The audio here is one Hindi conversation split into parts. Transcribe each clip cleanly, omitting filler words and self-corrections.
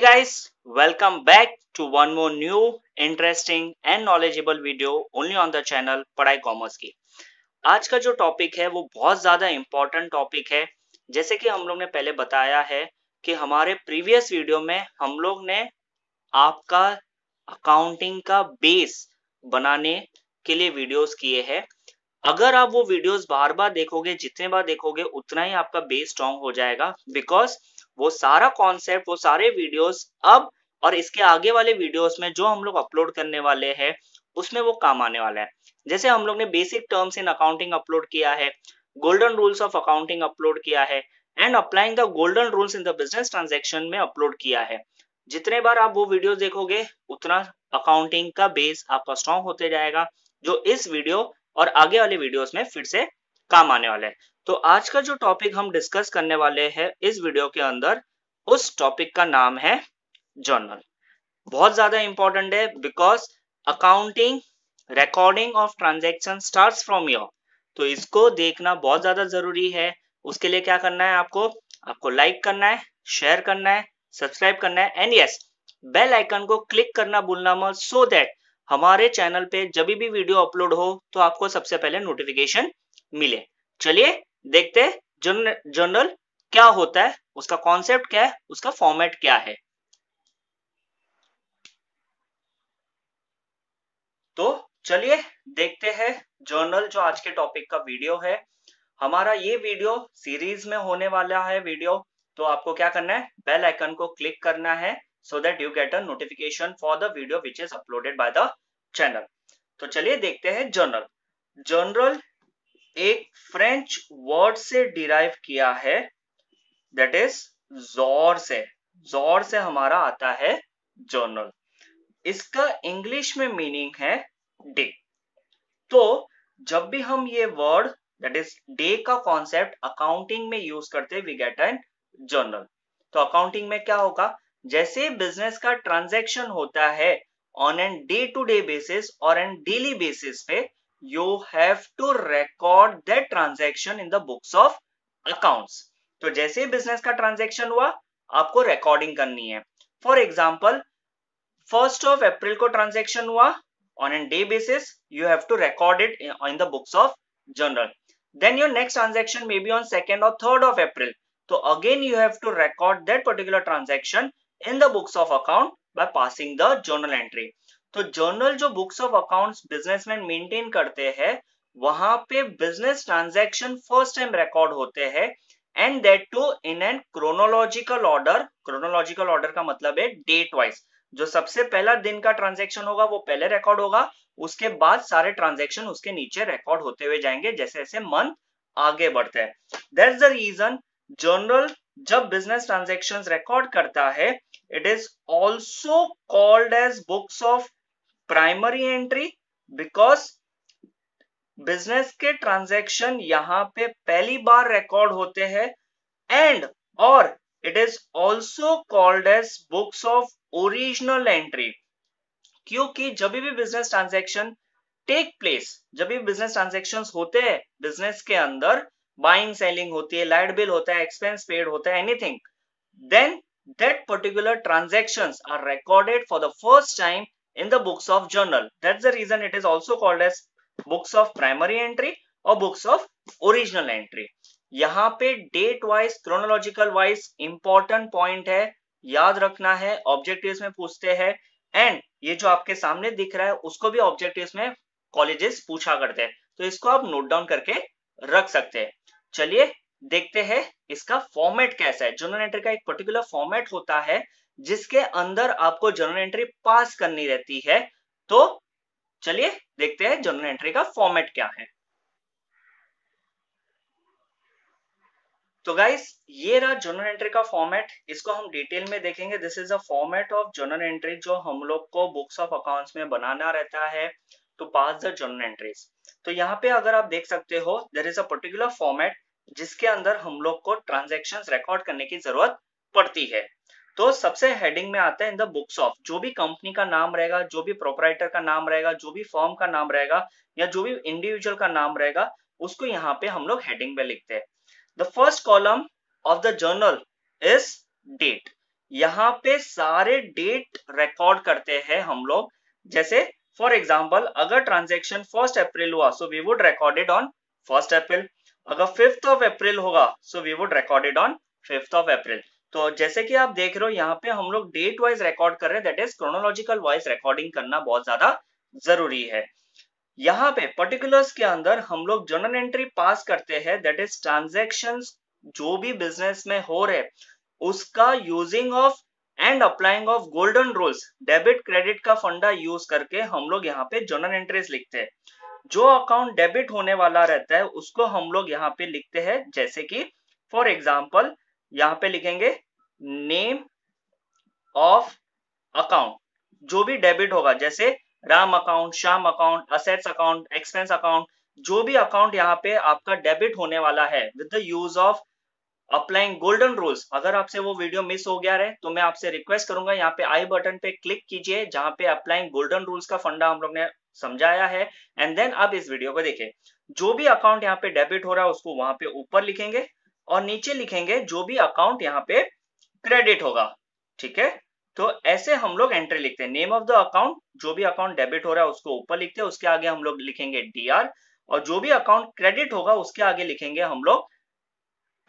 guys, welcome back to one more new interesting and knowledgeable video only on the channel पढ़ाई कॉमर्स की। आज का जो टॉपिक है वो बहुत ज़्यादा इम्पोर्टेंट टॉपिक है। जैसे कि हम लोग ने पहले बताया है कि हमारे प्रीवियस वीडियो में हम लोग ने आपका अकाउंटिंग का बेस बनाने के लिए वीडियोस किए हैं। अगर आप वो वीडियोस बार बार देखोगे, जितने बार देखोगे उतना ही आपका बेस स्ट्रांग हो जाएगा, बिकॉज वो सारा कॉन्सेप्ट, वो सारे वीडियोस अब और इसके आगे वाले वीडियोस में जो हम लोग अपलोड करने वाले हैं उसमें वो काम आने वाला है। जैसे हम लोग ने basic terms in accounting upload किया है, golden rules of accounting upload किया है and applying the golden rules in the business transaction में अपलोड किया है। जितने बार आप वो वीडियो देखोगे उतना अकाउंटिंग का बेस आपका स्ट्रांग होते जाएगा, जो इस वीडियो और आगे वाले वीडियोस में फिर से काम आने वाला है। तो आज का जो टॉपिक हम डिस्कस करने वाले हैं इस वीडियो के अंदर, उस टॉपिक का नाम है जर्नल। बहुत ज्यादा इंपॉर्टेंट है because accounting recording of transaction starts from your, तो इसको देखना बहुत ज्यादा जरूरी है। उसके लिए क्या करना है, आपको लाइक करना है, शेयर करना है, सब्सक्राइब करना है एंड यस, बेल आइकन को क्लिक करना भूलना मत, सो दैट हमारे चैनल पे जब भी वीडियो अपलोड हो तो आपको सबसे पहले नोटिफिकेशन मिले। चलिए देखते हैं जर्नल क्या होता है, उसका कॉन्सेप्ट क्या है, उसका फॉर्मेट क्या है। तो चलिए देखते हैं जर्नल, जो आज के टॉपिक का वीडियो है। हमारा ये वीडियो सीरीज में होने वाला है वीडियो, तो आपको क्या करना है, बेल आइकन को क्लिक करना है so that you get a notification for the video which is uploaded by the channel। तो चलिए देखते हैं जर्नल। जर्नल एक फ्रेंच वर्ड से डिराइव किया है, दैट इज जॉर से। जॉर से हमारा आता है जर्नल। इसका इंग्लिश में मीनिंग है डे। तो जब भी हम ये वर्ड दैट इज डे का कॉन्सेप्ट अकाउंटिंग में यूज करते वी गेट एन जर्नल। तो अकाउंटिंग में क्या होगा, जैसे बिजनेस का ट्रांजैक्शन होता है on an day to day basis और एन डेली बेसिस पे, you have to record that transaction in the books of accounts. तो जैसे बिजनेस का ट्रांजैक्शन हुआ आपको रिकॉर्डिंग करनी है। For example 1st of April को ट्रांजैक्शन हुआ on a day basis, you have to record it in the books of journal. Then your next transaction may be on 2nd or 3rd of April. So again you have to record that particular transaction in the books of account by passing the journal entry. तो journal जो books of accounts businessmen maintain करते हैं, वहां पे business transaction first time record होते हैं and that too in an chronological order. chronological order का मतलब है date wise। जो सबसे पहला दिन का ट्रांजैक्शन होगा वो पहले रिकॉर्ड होगा, उसके बाद सारे ट्रांजैक्शन उसके नीचे रिकॉर्ड होते हुए जाएंगे जैसे जैसे मंथ आगे बढ़ते हैं। दैट्स द रीजन जर्नल जब बिजनेस ट्रांजैक्शंस रिकॉर्ड करता है, it is also called as books of primary entry, because business के ट्रांजैक्शन यहाँ पे पहली बार रिकॉर्ड होते हैं एंड और it is also called as books of original entry, क्योंकि जब भी बिजनेस ट्रांजैक्शन टेक प्लेस, जब भी बिजनेस ट्रांजैक्शंस होते हैं बिजनेस के अंदर, बाइंग सेलिंग होती है, लाइट बिल होता है, एक्सपेंस पेड होता है, anything, then that particular transactions are recorded for the first time in the books of journal. That's the reason it is also called as books of primary entry or books of original entry. यहाँ पे date wise chronological wise important point है, याद रखना है, ऑब्जेक्टिव्स में पूछते हैं एंड ये जो आपके सामने दिख रहा है उसको भी ऑब्जेक्टिव्स में कॉलेजेस पूछा करते हैं, तो इसको आप नोट डाउन करके रख सकते हैं। चलिए देखते हैं इसका फॉर्मेट कैसा है। जर्नल एंट्री का एक पर्टिकुलर फॉर्मेट होता है जिसके अंदर आपको जर्नल एंट्री पास करनी रहती है। तो चलिए देखते हैं जर्नल एंट्री का फॉर्मेट क्या है। तो गाइस ये रहा जर्नल एंट्री का फॉर्मेट, इसको हम डिटेल में देखेंगे। This is a format of journal entry जो हम लोग को बुक्स ऑफ अकाउंट्स में बनाना रहता है to pass the journal entries. तो यहाँ पे अगर आप देख सकते हो there is a particular format जिसके अंदर हम लोग को ट्रांजैक्शंस रिकॉर्ड करने की जरूरत पड़ती है। तो सबसे हेडिंग में आता है इन द बुक्स ऑफ, जो भी कंपनी का नाम रहेगा, जो भी प्रोपराइटर का नाम रहेगा, जो भी फर्म का नाम रहेगा या जो भी इंडिविजुअल का नाम रहेगा, उसको यहाँ पे हम लोग हेडिंग में लिखते हैं। The first column of the journal is date. यहाँ पे सारे डेट रिकॉर्ड करते हैं हम लोग। जैसे फॉर एग्जाम्पल अगर ट्रांजेक्शन 1 अप्रैल हुआ so we would recorded on 1 April. अगर 5 अप्रैल होगा so we would recorded on 5 April. तो जैसे कि आप देख रहे हो यहाँ पे हम लोग डेट वाइज रिकॉर्ड कर रहे हैं, that is chronological wise recording करना बहुत ज्यादा जरूरी है। यहाँ पे पर्टिकुलर्स के अंदर हम लोग जर्नल एंट्री पास करते हैं, दैट इज ट्रांजेक्शंस जो भी बिजनेस में हो रहे उसका using of and applying of golden rules, debit credit का फंडा यूज करके हम लोग यहाँ पे जर्नल एंट्रीज लिखते हैं। जो अकाउंट डेबिट होने वाला रहता है उसको हम लोग यहाँ पे लिखते हैं, जैसे कि फॉर एग्जाम्पल यहाँ पे लिखेंगे नेम ऑफ अकाउंट। जो भी डेबिट होगा जैसे Ram account, Shyam account, assets account, expense account, जो भी अकाउंट यहाँ पे आपका डेबिट होने वाला है with the use of applying golden rules. अगर आपसे वो वीडियो मिस हो गया है तो मैं आपसे रिक्वेस्ट करूंगा यहाँ पे आई बटन पे क्लिक कीजिए, जहां पे अप्लाइंग गोल्डन रूल्स का फंडा हम लोग ने समझाया है, एंड देन आप इस वीडियो को देखें। जो भी अकाउंट यहाँ पे डेबिट हो रहा है उसको वहां पे ऊपर लिखेंगे और नीचे लिखेंगे जो भी अकाउंट यहाँ पे क्रेडिट होगा। ठीक है, तो ऐसे हम लोग एंट्री लिखते हैं। नेम ऑफ द अकाउंट, जो भी अकाउंट डेबिट हो रहा है उसको ऊपर लिखते हैं, उसके आगे हम लोग लिखेंगे डीआर, और जो भी अकाउंट क्रेडिट होगा उसके आगे लिखेंगे हम लोग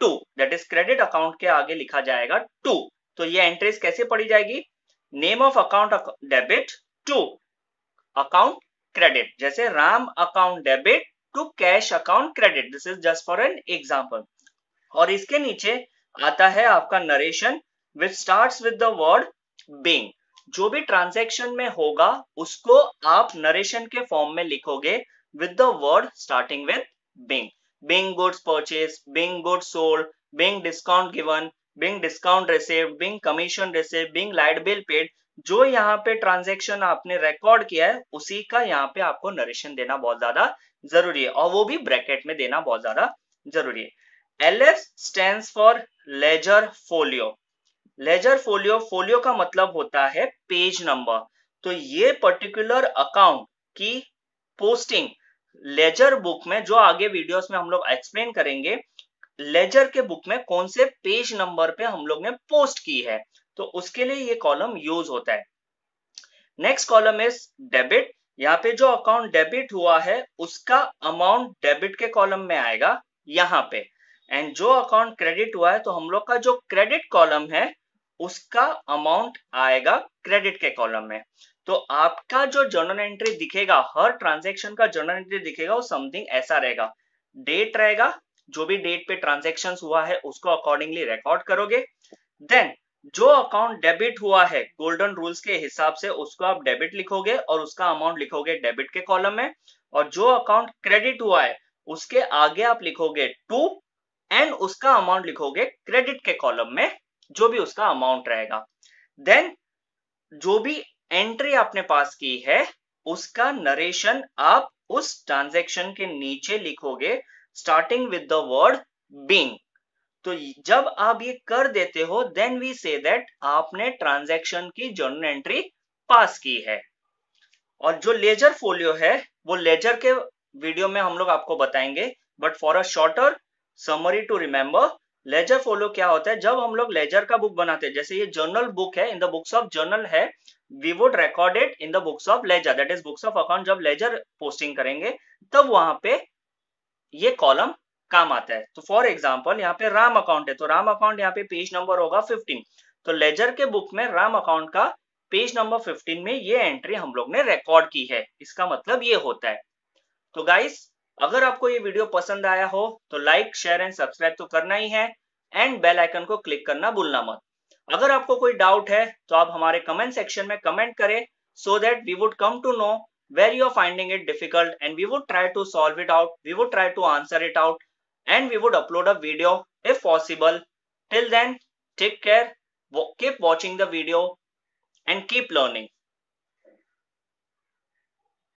to, that is credit account के आगे लिखा जाएगा टू। तो ये एंट्रीज कैसे पढ़ी जाएगी? Name of account debit to account credit, जैसे Ram account debit to cash account credit, this is just for an example. और इसके नीचे आता है आपका narration which starts with the word being. जो भी ट्रांजैक्शन में होगा उसको आप नरेशन के फॉर्म में लिखोगे with the word starting with being. Being goods purchase, being goods sold, being discount given, being discount received, being commission received, being light bill paid. जो यहाँ पे ट्रांजैक्शन आपने रिकॉर्ड किया है उसी का यहाँ पे आपको नरेशन देना बहुत ज्यादा जरूरी है, और वो भी ब्रैकेट में देना बहुत ज्यादा जरूरी है। LF stands for ledger folio. Ledger folio, folio का मतलब होता है पेज नंबर। तो ये पर्टिकुलर अकाउंट की पोस्टिंग लेजर बुक में, जो आगे वीडियोस में हम लोग एक्सप्लेन करेंगे, लेजर के बुक में कौन से पेज नंबर पे हम लोग ने पोस्ट की है, तो उसके लिए ये कॉलम यूज होता है। Next column is debit. यहाँ पे जो अकाउंट डेबिट हुआ है उसका अमाउंट डेबिट के कॉलम में आएगा यहाँ पे, एंड जो अकाउंट क्रेडिट हुआ है तो हम लोग का जो क्रेडिट कॉलम है उसका अमाउंट आएगा क्रेडिट के कॉलम में। तो आपका जो जर्नल एंट्री दिखेगा, हर ट्रांजैक्शन का जर्नल एंट्री दिखेगा वो समथिंग ऐसा रहेगा। डेट रहेगा, जो भी डेट पे ट्रांजैक्शन हुआ है उसको अकॉर्डिंगली रिकॉर्ड करोगे। देन जो अकाउंट डेबिट हुआ है गोल्डन रूल्स के हिसाब से उसको आप डेबिट लिखोगे और उसका अमाउंट लिखोगे डेबिट के कॉलम में, और जो अकाउंट क्रेडिट हुआ है उसके आगे आप लिखोगे टू एंड उसका अमाउंट लिखोगे क्रेडिट के कॉलम में, जो भी उसका अमाउंट रहेगा। देन जो भी एंट्री आपने पास की है उसका नरेशन आप उस ट्रांजैक्शन के नीचे लिखोगे starting with the word being. तो जब आप ये कर देते हो देन वी से दैट आपने ट्रांजैक्शन की जर्नल एंट्री पास की है। और जो लेजर फोलियो है वो लेजर के वीडियो में हम लोग आपको बताएंगे, but for a shorter summary to remember, ledger folio क्या होता है? जब हम लोग लेजर का बुक बनाते हैं, जैसे ये जर्नल बुक है, in the books of journal है, we would record it in the books of ledger, that is books of account. जब लेजर पोस्टिंग करेंगे तब वहां पे ये कॉलम काम आता है। तो फॉर एग्जांपल यहाँ पे राम अकाउंट है, तो राम अकाउंट यहाँ पे पेज नंबर होगा 15, तो लेजर के बुक में राम अकाउंट का पेज नंबर 15 में ये एंट्री हम लोग ने रिकॉर्ड की है, इसका मतलब ये होता है। तो गाइस, अगर आपको ये वीडियो पसंद आया हो तो लाइक शेयर एंड सब्सक्राइब तो करना ही है, एंड बेल आइकन को क्लिक करना भूलना मत। अगर आपको कोई डाउट है तो आप हमारे कमेंट सेक्शन में कमेंट करें, so that we would come to know where you are finding it difficult, and we would try to solve it out, we would try to answer it out, and we would upload a video if possible. Till then, take care, keep watching the video and keep learning.